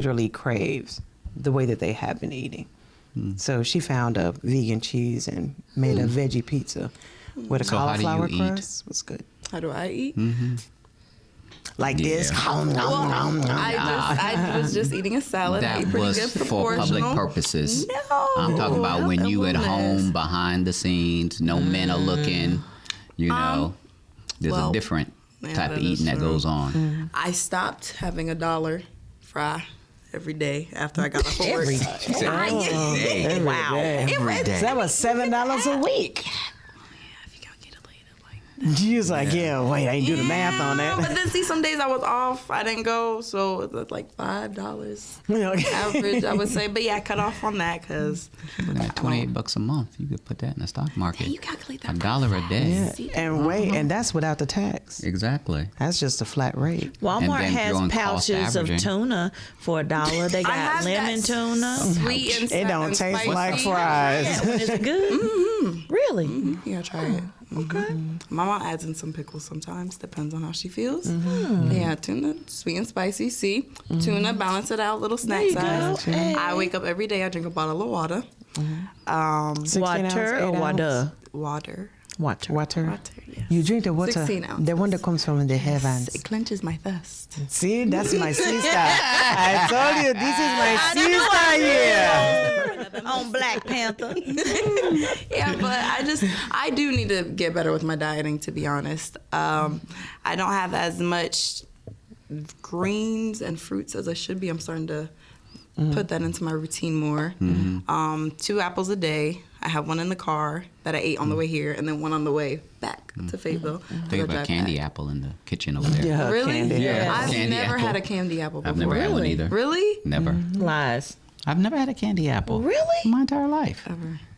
literally craves the way that they have been eating. So she found a vegan cheese and made a veggie pizza with a cauliflower crust. It was good. How do I eat? Like this. I was just eating a salad. I ate That pretty was good for public proportional. purposes. No. I'm talking about when you at Wellness. home, behind the scenes, no men are looking, you know. There's a different type of eating that goes on. I stopped having $1 fry every day after I got off of work. Every Hey, wow. every day. That was $7 a week. If you gotta get it later, like You was like, yeah, wait, I ain't do the math on But that. then see, some days I was off. I didn't go, so it was like $5 average, I would say. But yeah, I cut off on that because At $28 a month, you could put that in the stock market. you calculate that. $1 a day. Yeah. And wait, and that's without the tax. Exactly. That's just a flat rate. Walmart then has throwing cost pouches of averaging. tuna for $1. They I got have lemon that tuna. Sweet and It don't and taste spicy. like fries. Yeah, is it good? Really? You gotta try it. Okay. My mom adds in some pickles sometimes. Depends on how she feels. Yeah, tuna, sweet and spicy. See, tuna, balance it out, little snack you size. go. Hey. I wake up every day. I drink a bottle of water. 16 ounce, Water 8 or ounce? water? Water. Water. Water. Water. Yes. You drink the water. 16 ounces. The one that comes from the heavens. It quenches my thirst. See, that's my sister. I told you, this is my sister here. On Black Panther. Yeah, but I do need to get better with my dieting, to be honest. I don't have as much greens and fruits as I should be. I'm starting to put that into my routine more. 2 apples a day. I have one in the car that I ate on the way here, and then one on the way back to Fayetteville. They have a candy apple in the kitchen over there. Yeah, Really? candy. Yeah. I've Candy never apple. had a candy apple before. I've never had one either. Really? Never. Lies. I've never had a candy apple. Really? My entire life.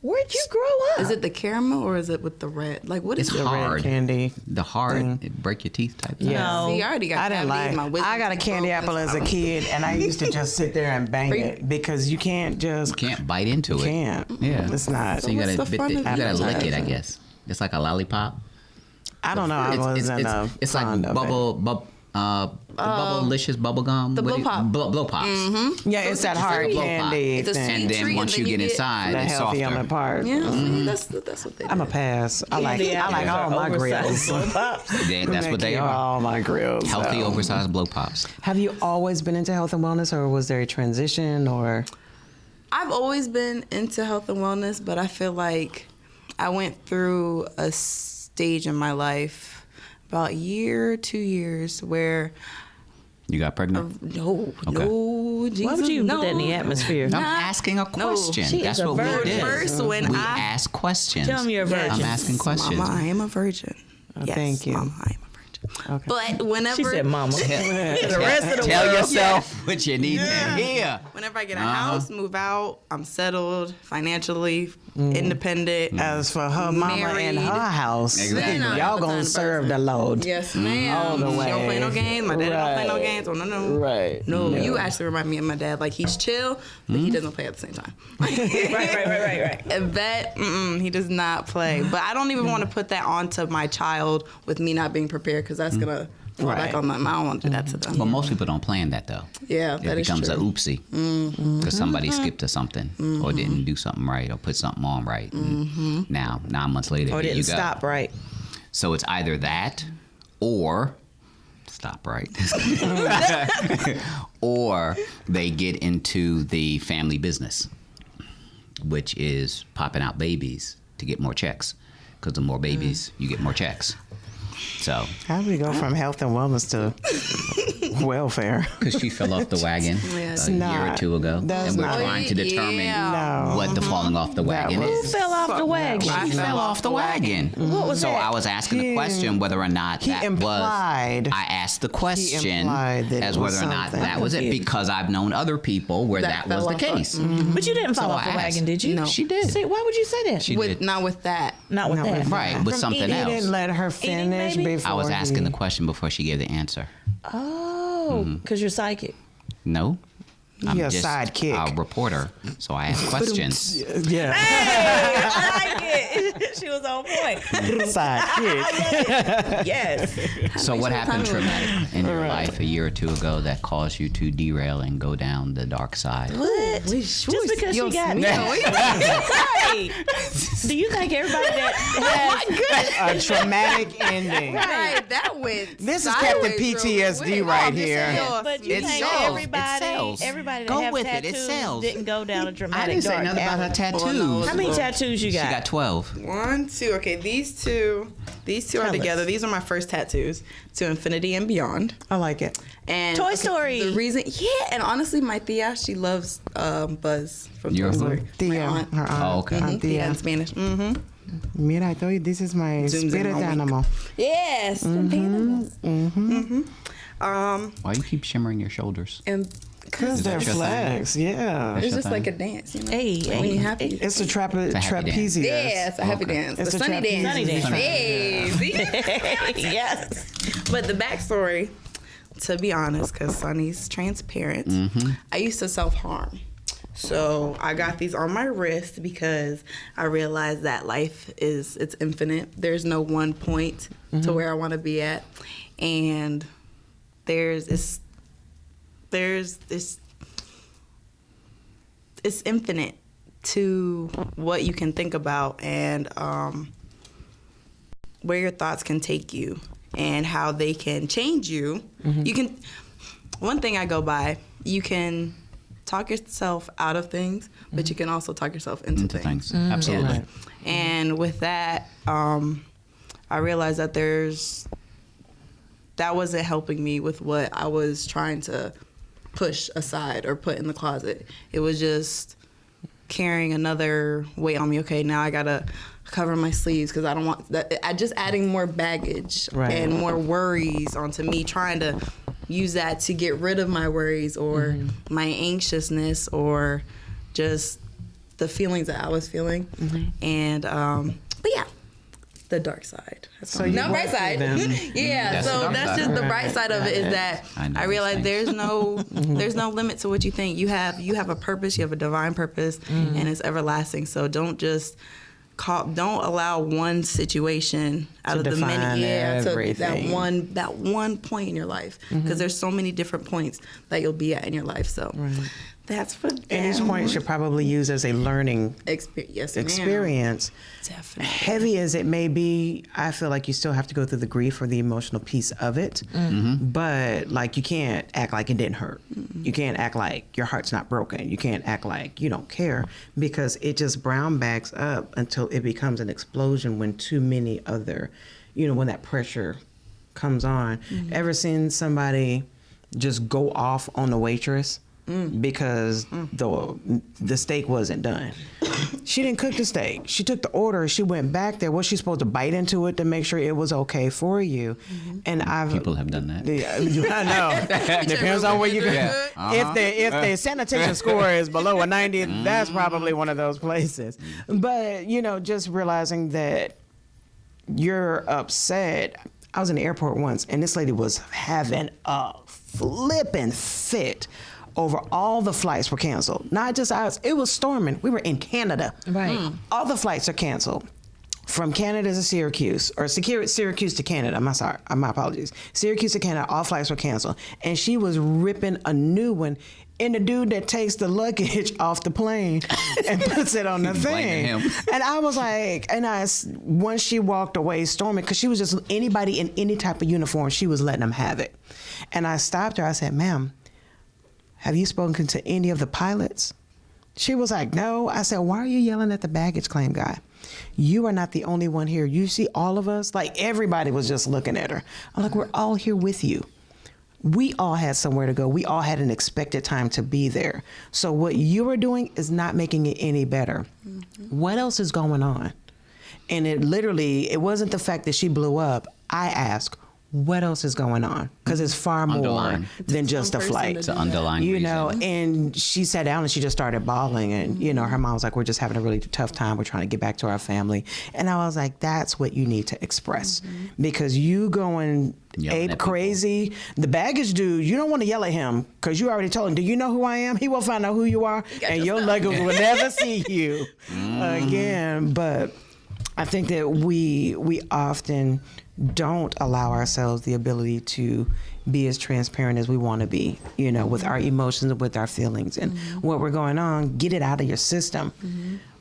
Where'd you grow up? Is it the caramel or is it with the red? Like, what is It's it? hard. Candy. The hard, it break your teeth type thing. Yeah. No. See, I already got I didn't cavities. My like. wisdom I got a teeth candy broke. apple as a kid, and I used to just sit there and bang it because you can't just. You can't bite into You it. can't. Yeah. It's not. So you what's gotta the fun you of gotta lick it, I appetizing? guess. It's like a lollipop. I don't know. I wasn't a it's like fond of bubble-licious bubble gum. the What blow do you- pop. Blow pops. it. Yeah, it's that hard blow pop. candy It's a thing. sweet And then treat, once and you then get you get inside, The it's healthy on the softer. part. Yeah, see, that's what they do. I'm a pass. I like Candy all apples my are grills. oversized pops. Yeah, that's what they Keep are. All my grills. Healthy, so. oversized blow pops. Have you always been into health and wellness, or was there a transition, or? I've always been into health and wellness, but I feel like I went through a stage in my life about a year, 2 years where You got pregnant? no, Jesus, Why would you no. put that in the atmosphere? I'm asking a question. She That's is a what we virgin. did. First, when we I ask questions. Tell me you're a virgin. I'm asking questions. Mama, I am a virgin. Yes, thank you. Mama, I am a virgin. Okay. But whenever She said, "Mama." The rest of the Tell world. yourself what you need to hear. Whenever I get a house, move out, I'm settled, financially independent. As for her mama and Married. her house, Exactly. y'all gonna serve the load. Yes, ma'am. All the She way. don't play no games. My dad don't play no Right. games. Oh, no. Right. No, you actually remind me of my dad. Like, he's chill, but he doesn't play at the same time. Right. And that, he does not play. But I don't even want to put that onto my child with me not being prepared because that's going to fall back Right. on them. I don't want to do that to them. But most people don't plan that though. Yeah, It that is becomes true. a oopsie because somebody skipped to something or didn't do something right or put something on right. And now 9 months later, Or here you didn't go. stop right. So it's either that or stop right. Or they get into the family business, which is popping out babies to get more checks. Because the more babies, you get more checks. So, How do we go from health and wellness to welfare? because she fell off the wagon Yes. a year or not. two ago, That's and we're not. trying to determine Yeah. No. what the falling off the wagon was- Who is. fell off the wagon? I He fell off the wagon. What was so that? I was asking the question whether or not He that implied- was. I asked the question implied that it as was whether or not something. that was it, confused. because I've known other people where That that was fell the off case. But you didn't fall So off the I asked. wagon, did you? No. She did. See, why would you say that? She With did. not with that. Not with Not that. with Right, with something eating. He else. didn't let her finish maybe? before I was asking he- the question before she gave the answer. Oh, because you're psychic. No, I'm You're a just sidekick. a reporter, so I ask questions. Yeah. I like it. She was on point. Sidekick. Yes. So what happened, time Trip, in your life a year or two ago that caused you to derail and go down the dark side? What? Just because she got right. Do you think everybody that has A traumatic ending. Right, that went. This is Captain sideways real PTSD quick. right Oh, this here. is- but you It think sells. everybody that Go have with it. It tattoos sells. didn't go down a I dramatic didn't say dark nothing about her alley? tattoos. no, How many tattoos you She got? got 12. 1, 2. Okay, these two Tell are us. together. These are my first tattoos, to infinity and beyond. I like it. And Toy Story. The reason, and honestly, my tia, she loves Buzz from Your Toy who? Story. Tia, My aunt. her aunt. Oh, okay. Aunt Tia Tia. in Spanish. Mm-hmm. Mira, I told you this is my Zooms in spirit on wink. animal. Yes. Why you keep shimmering your shoulders? And Because Is that they're your thing? flags, yeah. it's your just thing? like a dance, you know. Hey, when hey, you happy. It's a a happy trapezius. Yeah, it's a happy Okay. dance. It's the a sunny trapeze. dance. Sunny dance. Hey, see? Yes. But the backstory, to be honest, because Sunny's transparent, I used to self-harm. So I got these on my wrist because I realized that life it's infinite. There's no one point to where I want to be at, and it's infinite to what you can think about and where your thoughts can take you and how they can change you. You can, one thing I go by, you can talk yourself out of things, but you can also talk yourself into things. Absolutely. Right. And with that, I realized that that wasn't helping me with what I was trying to push aside or put in the closet. It was just carrying another weight on me. Okay, now I gotta cover my sleeves because I don't want that. I just adding more baggage Right. and more worries onto me, trying to use that to get rid of my worries or my anxiousness or just the feelings that I was feeling. And but yeah, the dark side. So you not bright went through side. them. Yeah, That's the so dark that's side. just the bright side of it is that I know I these realized things. there's no limit to what you think. You have a purpose, you have a divine purpose, and it's everlasting. So don't just don't allow one situation out To of the define many to everything. that one point in your life because there's so many different points that you'll be at in your life. So that's for And each point should probably use as a learning yes, ma'am. experience. Definitely. Heavy as it may be, I feel like you still have to go through the grief or the emotional piece of it. But like you can't act like it didn't hurt. You can't act like your heart's not broken. You can't act like you don't care because it just brown bags up until it becomes an explosion when too many other, when that pressure comes on. Ever seen somebody just go off on the waitress? Because the steak wasn't done. She didn't cook the steak. She took the order. She went back there. Was she supposed to bite into it to make sure it was okay for you? And People have done that. Yeah, I know. Depends on where you go. Yeah. If the sanitation score is below a 90, that's probably one of those places. But just realizing that you're upset. I was in the airport once, and this lady was having a flipping fit over all the flights were canceled. Not just ours. It was storming. We were in Canada. Right. All the flights are canceled. From Canada to Syracuse, or Syracuse to Canada, my apologies. Syracuse to Canada, all flights were canceled. And she was ripping a new one. And the dude that takes the luggage off the plane and puts it on the thing. Blaming him. And I was like, once she walked away storming, because she was just anybody in any type of uniform, she was letting them have it. And I stopped her, I said, ma'am, have you spoken to any of the pilots? She was like, no. I said, why are you yelling at the baggage claim guy? You are not the only one here. You see all of us? Like everybody was just looking at her. I'm like, we're all here with you. We all had somewhere to go. We all had an expected time to be there. So what you are doing is not making it any better. What else is going on? And it wasn't the fact that she blew up. I asked, what else is going on? Because it's far more Underlying. than just a person flight. to It's an underlying You reason. know, and she sat down and she just started bawling. And, you know, her mom was like, we're just having a really tough time. We're trying to get back to our family. And I was like, that's what you need to express. Because you going Yelling at ape people. crazy, the baggage dude, you don't want to yell at him because you already told him, do you know who I am? He will find out who you are. And your luggage will never see you again. But I think that we often don't allow ourselves the ability to be as transparent as we want to be, you know, with our emotions and with our feelings and what we're going on. Get it out of your system,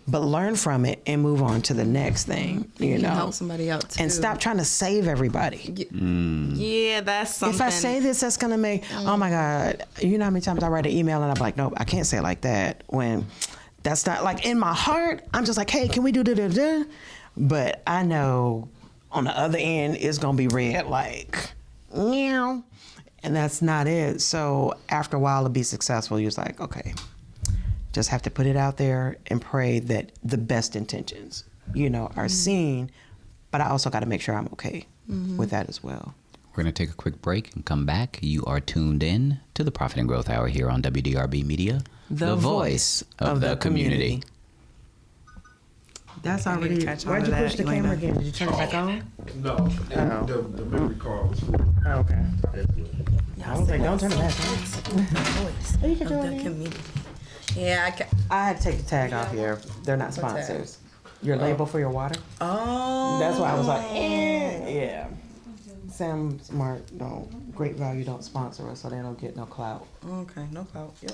but learn from it and move on to the next thing, you know. Help somebody out too. And stop trying to save everybody. Yeah, that's something. If I say this, that's going to make, oh my God, you know how many times I write an email and I'm like, nope, I can't say it like that. When that's not, like, in my heart, I'm just like, hey, can we do da-da-da? But I know on the other end, it's going to be read like, meow. And that's not it. So after a while to be successful, you're just like, okay, just have to put it out there and pray that the best intentions, you know, are seen. But I also got to make sure I'm okay with that as well. We're going to take a quick break and come back. You are tuned in to the Profit and Growth Hour here on WDRB Media, The voice of the community. That's I need to already. catch on Why'd to you push that, the camera Elena. again? Did you turn it back on? No, the memory card was full. Oh, okay. Y'all I was like, say don't turn it back on. voice You can of do the it. community. Yeah, I had to take the tag off here. They're not What tag? sponsors. Your label for your water. Oh. That's why I was like, yeah. Sam Smart, no, Great Value don't sponsor us, so they don't get no clout. Okay, no clout. Yep.